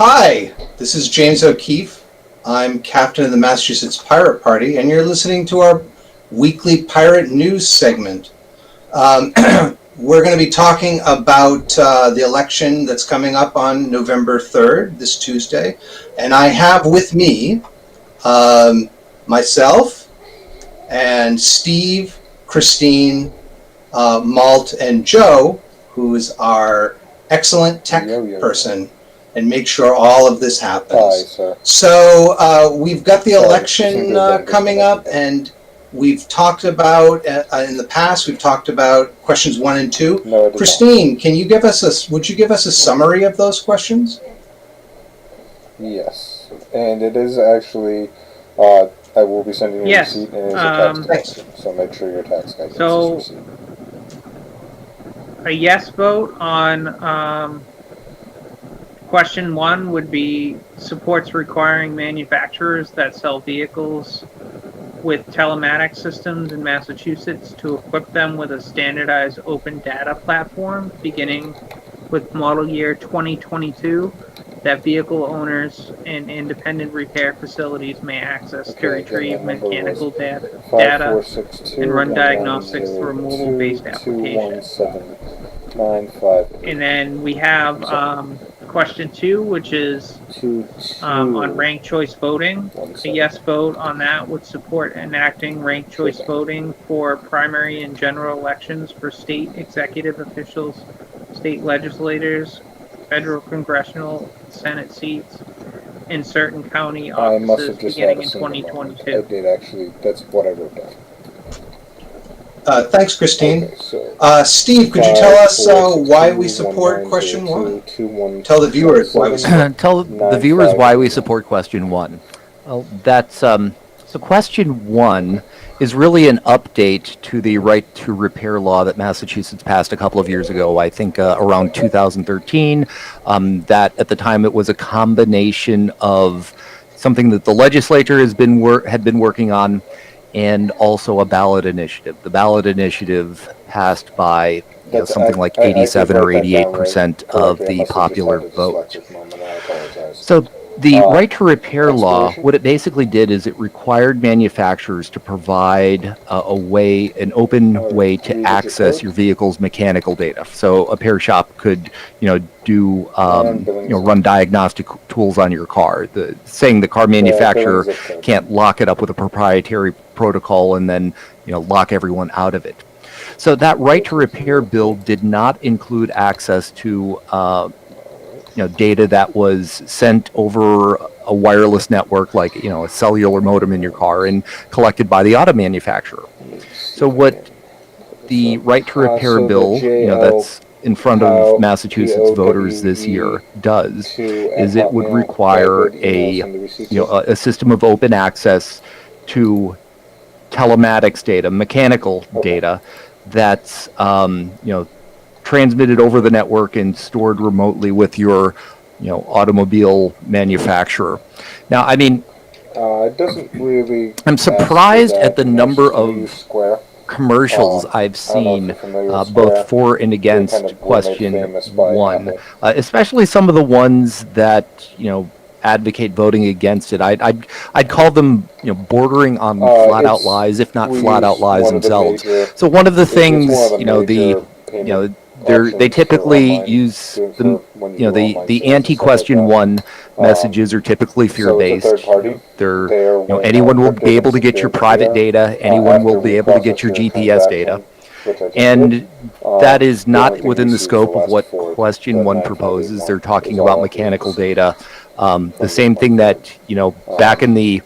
Hi, this is James O'Keefe. I'm captain of the Massachusetts Pirate Party, and you're listening to our weekly pirate news segment. We're going to be talking about the election that's coming up on November 3rd, this Tuesday. And I have with me myself and Steve, Christine, Malt, and Joe, who is our excellent tech person, and make sure all of this happens. Hi, sir. So we've got the election coming up, and we've talked about, in the past, we've talked about questions 1 and 2. No, Christine, would you give us a summary of those questions? Yes. And it is actually, I will be sending you a receipt, and it's a text question, so make sure your tax guy gets this receipt. A yes vote on question 1 would be supports requiring manufacturers that sell vehicles with telematics systems in Massachusetts to equip them with a standardized open data platform beginning with model year 2022 that vehicle owners and independent repair facilities may access to retrieve mechanical data and run diagnostics through a mobile-based application. And then we have question 2, which is on ranked choice voting. A yes vote on that would support enacting ranked choice voting for primary and general elections for state executive officials, state legislators, federal congressional Senate seats in certain county offices beginning in 2022. I did actually. That's what I wrote down. Thanks, Christine. Okay, so Steve, could you tell us why we support question 1? Tell the viewers why we support. Tell the viewers why we support question 1. Well, that's so. Question 1 is really an update to the right to repair law that Massachusetts passed a couple of years ago. I think around 2013. That at the time it was a combination of something that the legislature had been working on, and also a ballot initiative. The ballot initiative passed by something like 87 or 88% of the popular vote. So the right to repair law, what it basically did is it required manufacturers to provide an open way to access your vehicle's mechanical data. So a repair shop could, run diagnostic tools on your car. Saying the car manufacturer can't lock it up with a proprietary protocol and then, lock everyone out of it. So that right to repair bill did not include access to data that was sent over a wireless network, like a cellular modem in your car, and collected by the auto manufacturer. So what the right to repair bill, that's in front of Massachusetts voters this year does, is it would require a system of open access to telematics data, mechanical data, that's transmitted over the network and stored remotely with your automobile manufacturer. Now, I mean, it doesn't really. I'm surprised at the number of commercials I've seen, both for and against question 1, especially some of the ones that advocate voting against it. I'd call them bordering on flat out lies, if not flat out lies themselves. So one of the things they typically use the anti-question 1 messages are typically fear-based. Anyone will be able to get your private data. Anyone will be able to get your GPS data. And that is not within the scope of what question 1 proposes. They're talking about mechanical data. The same thing that, back in the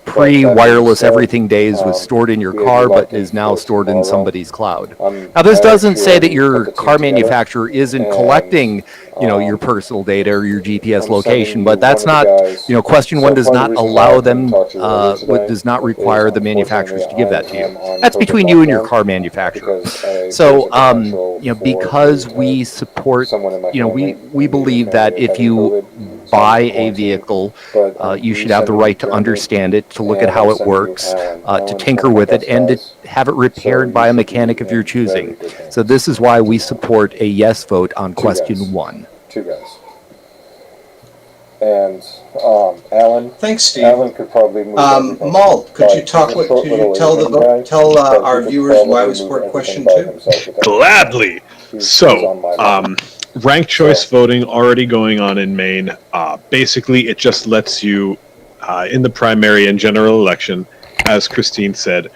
pre-wireless everything days was stored in your car, but is now stored in somebody's cloud. Now, this doesn't say that your car manufacturer isn't collecting, your personal data or your GPS location, but that's not, question 1 does not allow them, does not require the manufacturers to give that to you. That's between you and your car manufacturer. So, because we support, we believe that if you buy a vehicle, you should have the right to understand it, to look at how it works, to tinker with it, and to have it repaired by a mechanic of your choosing. So this is why we support a yes vote on question 1. Two guys. And Alan. Thanks, Steve. Alan could probably move everything. Maul, could you But he's a short little Asian guy, tell but our he could viewers why probably we support move question everything by 2? himself without- Gladly. he's on my level. Ranked choice voting already going on in Maine. Basically, it just lets you, in the primary and general election, as Christine said,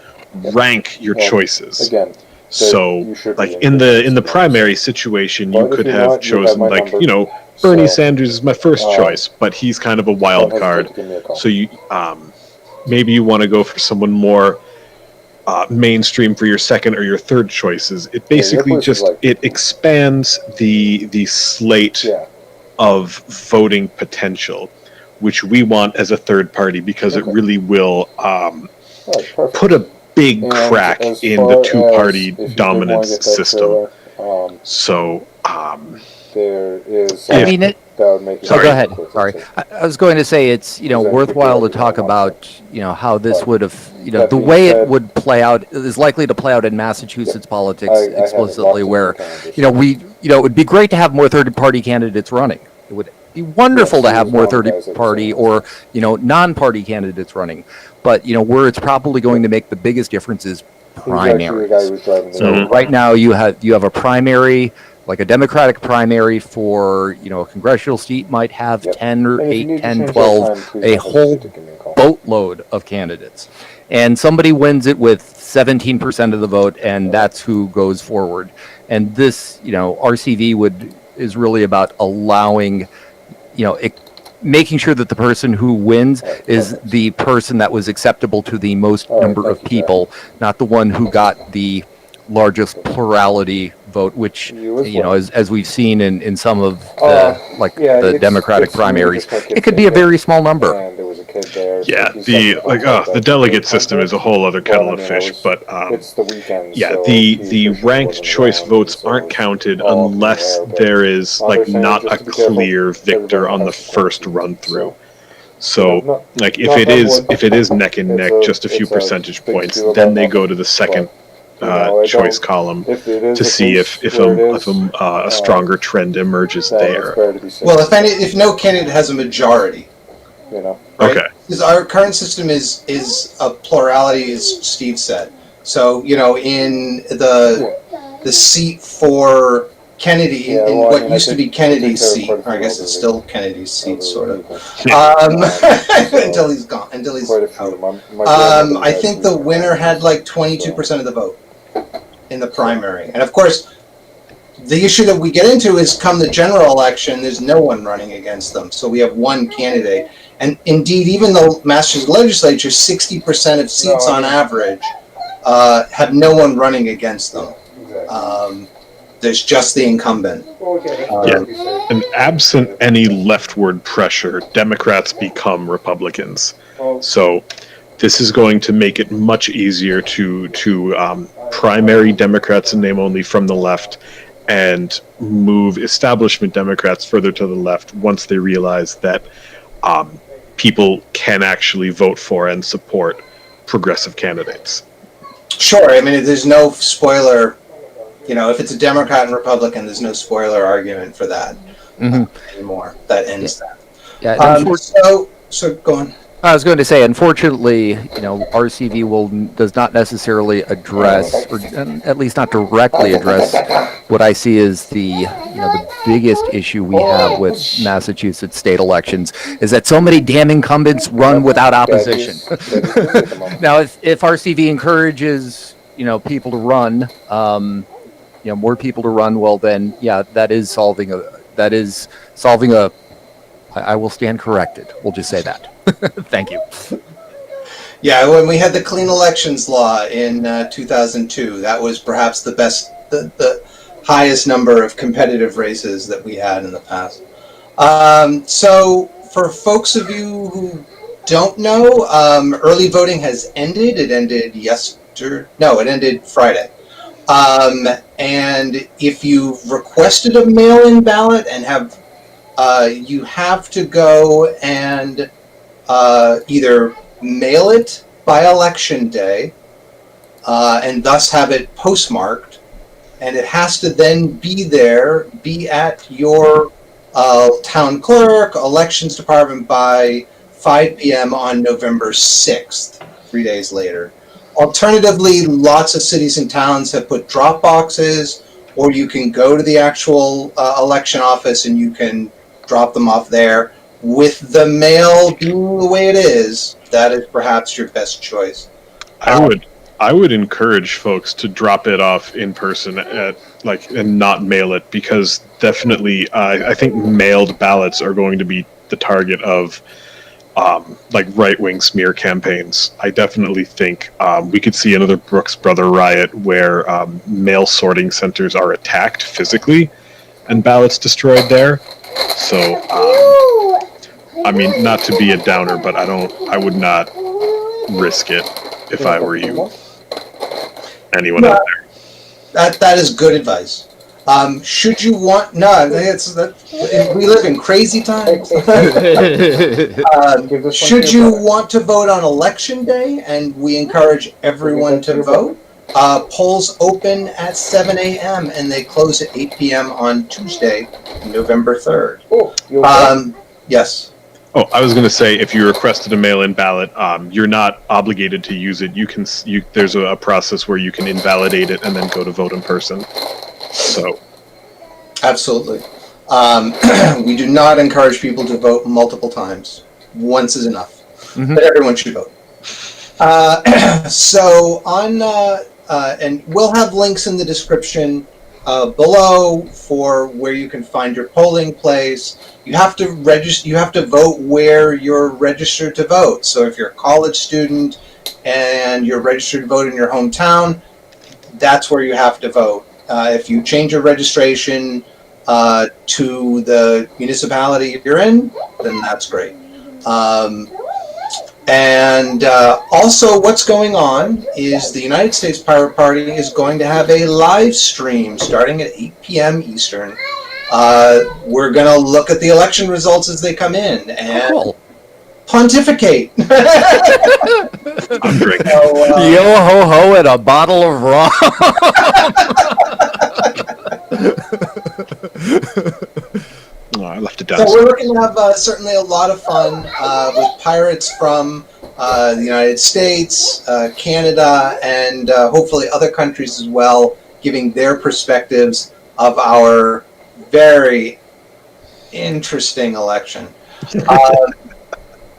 rank your choices. Again, So, you should like be in the this primary situation, you But if could you're have not, you have chosen my like number. Bernie So, Sanders is my first choice, but he's kind of a wild don't hesitate card. to give me a call. So you maybe you want to go for someone more mainstream for your second or your third choices. It basically place is just like- it expands the slate Yeah. of voting potential, which we want as a third party because it Okay. really will Alright, perfect. put a big And crack as in far the two-party as if you did dominance wanna get that system. trailer, So there is. I mean, it, that would make it so go Sorry. ahead. Sorry. I was going to say it's, worthwhile to talk about, how this would have, That the being way it said, would play out is likely to play out in Massachusetts politics I have explicitly, lots of where, candidates. it would be great to have more third-party candidates running. It would be wonderful Yes, to have there's more one guy that third-party was saying or, non-party candidates running. But, where it's probably going to make the biggest difference is He was actually the guy primaries. who was driving the So Mhm. right now you have a primary, like a Democratic primary for, a congressional seat might have Yep. 10 or And if you 8, need to 10, change that 12, time, please a don't whole hesitate to give me a call. boatload of candidates. And somebody wins it with 17% of the vote, and that's who goes forward. And this, RCV is really about allowing, making sure that the person who wins is the person that was acceptable to the most All right, number of thank you, Jack. people, not the one who got the largest plurality vote, which, You as well. as we've seen in some of Yeah, the Democratic it's really primaries, just like it could be a very small number. And there was a kid there. so yeah, he's the talking about the that. delegate system is a whole other kettle Well, I of mean, fish. But it's the weekend. yeah, so the he officially ranked wasn't choice around, votes so aren't it's counted all up in the unless air, but there is all they're like saying not is a just to be careful. clear victor Everybody on the has to first come. run through. So, So, like, if knock it on is wood, neck and it's neck, a- just a few it's a percentage big points, deal then about they nothing, go to the second I choice don't- column if it is to the see case if where it is, a stronger trend emerges then it's there. better to be safe, Well, if no candidate has a majority, you know. right? Okay. Because our current system is a plurality, as Steve said. So in the seat for Kennedy, Yeah, in well, I what mean, I used to think be Kennedy's they're seat, quite a or I few guess it's elderly- still Kennedy's seat, sort of. elderly Until he's gone. Until he's Quite a few. out. My grandmother I had think two. the winner had like 22% of the vote in the primary, and of course, the issue that we get into is come the general election, there's no one running against them. So we have one candidate. And indeed, even the Massachusetts legislature, 60% of seats No, I on mean- average have no one running against them. Exactly. There's just the incumbent. Yeah. And absent any leftward pressure, Democrats become Republicans. So this is going to make it much easier to primary Democrats in name only from the left and move establishment Democrats further to the left once they realize that people can actually vote for and support progressive candidates. Sure, I mean, there's no spoiler. If it's a Democrat and Republican, there's no spoiler argument for that anymore. That ends that. Yeah, So go on. I was going to say, unfortunately, RCV does not necessarily address, or at least not directly address, what I see as the biggest issue we have with Massachusetts state elections is that so many damn incumbents run without opposition. Now, if RCV encourages people to run, more people to run, well then, yeah, that is solving a. I will stand corrected. We'll just say that. Thank you. Yeah, when we had the clean elections law in 2002, that was perhaps the highest number of competitive races that we had in the past. So for folks of you who don't know, early voting has ended. It ended it ended Friday. And if you've requested a mail-in ballot and you have to go and either mail it by election day and thus have it postmarked, and it has to then be at your town clerk, elections department by 5 p.m. on November 6th, 3 days later. Alternatively, lots of cities and towns have put drop boxes, or you can go to the actual election office and you can drop them off there. With the mail being the way it is, that is perhaps your best choice. I would encourage folks to drop it off in person and not mail it, because definitely I think mailed ballots are going to be the target of right-wing smear campaigns. I definitely think we could see another Brooks Brother riot where mail sorting centers are attacked physically and ballots destroyed there. So, I mean, not to be a downer, but I would not risk it if I were you. Anyone out there? That is good advice. Should you want? No, we live in crazy times. Should you want to vote on election day, and we encourage everyone to vote, polls open at 7 a.m. and they close at 8 p.m. on Tuesday, November 3rd. Yes. Oh, I was going to say, if you requested a mail-in ballot, you're not obligated to use it. There's a process where you can invalidate it and then go to vote in person. So, absolutely. We do not encourage people to vote multiple times. Once is enough, but everyone should vote. So and we'll have links in the description below for where you can find your polling place. You have to register. You have to vote where you're registered to vote. So if you're a college student and you're registered to vote in your hometown, that's where you have to vote. If you change your registration to the municipality you're in, then that's great. Also, what's going on is the United States Pirate Party is going to have a live stream starting at 8 p.m. Eastern. We're going to look at the election results as they come in and pontificate. I'm drinking. Yo ho ho and a bottle of rum. I left it down. So we're looking to have certainly a lot of fun with pirates from the United States, Canada, and hopefully other countries as well, giving their perspectives of our very interesting election.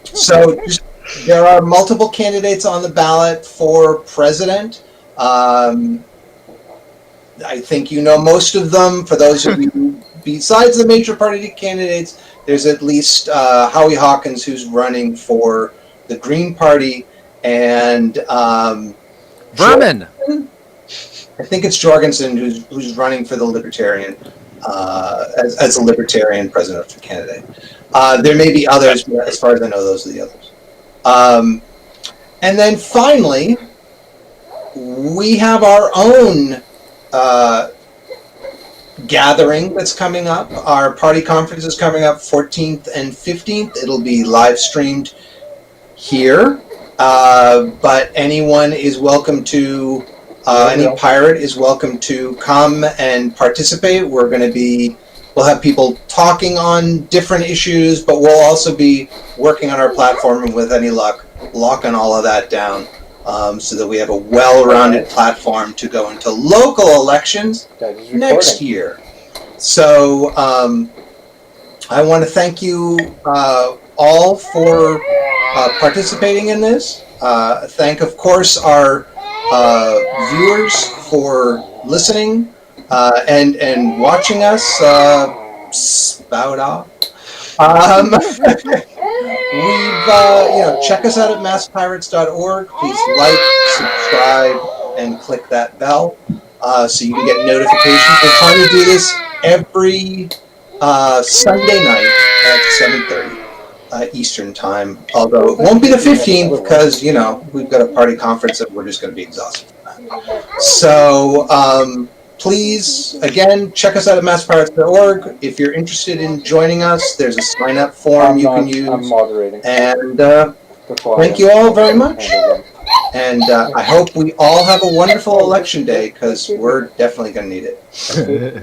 So there are multiple candidates on the ballot for president. I think you know most of them. For those of you besides the major party candidates, there's at least Howie Hawkins, who's running for the Green Party, and Vermin. I think it's Jorgensen who's running for the Libertarian as a Libertarian presidential candidate. There may be others, but as far as I know, those are the others. And then finally, we have our own gathering that's coming up. Our party conference is coming up 14th and 15th. It'll be live streamed here, but anyone is welcome to, any pirate is welcome to come and participate. We'll have people talking on different issues, but we'll also be working on our platform and with any luck, locking all of that down. So that we have a well-rounded platform to go into local elections next year. So I want to thank you all for participating in this. Thank, of course, our viewers for listening and watching us spout off. Check us out at masspirates.org. Please like, subscribe, and click that bell so you can get notifications. We're trying to do this every Sunday night at 7:30 Eastern time. Although it won't be the 15th because, we've got a party conference that we're just going to be exhausted from that. So, please, again, check us out at masspirates.org. If you're interested in joining us, there's a sign-up form you can use. I'm moderating. And thank you all very much. And I hope we all have a wonderful election day, because we're definitely going to need it.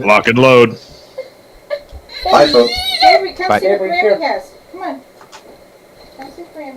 Lock and load. Bye, folks. Avery, come Bye. see what Grammy has. Come on. Come see Grammy.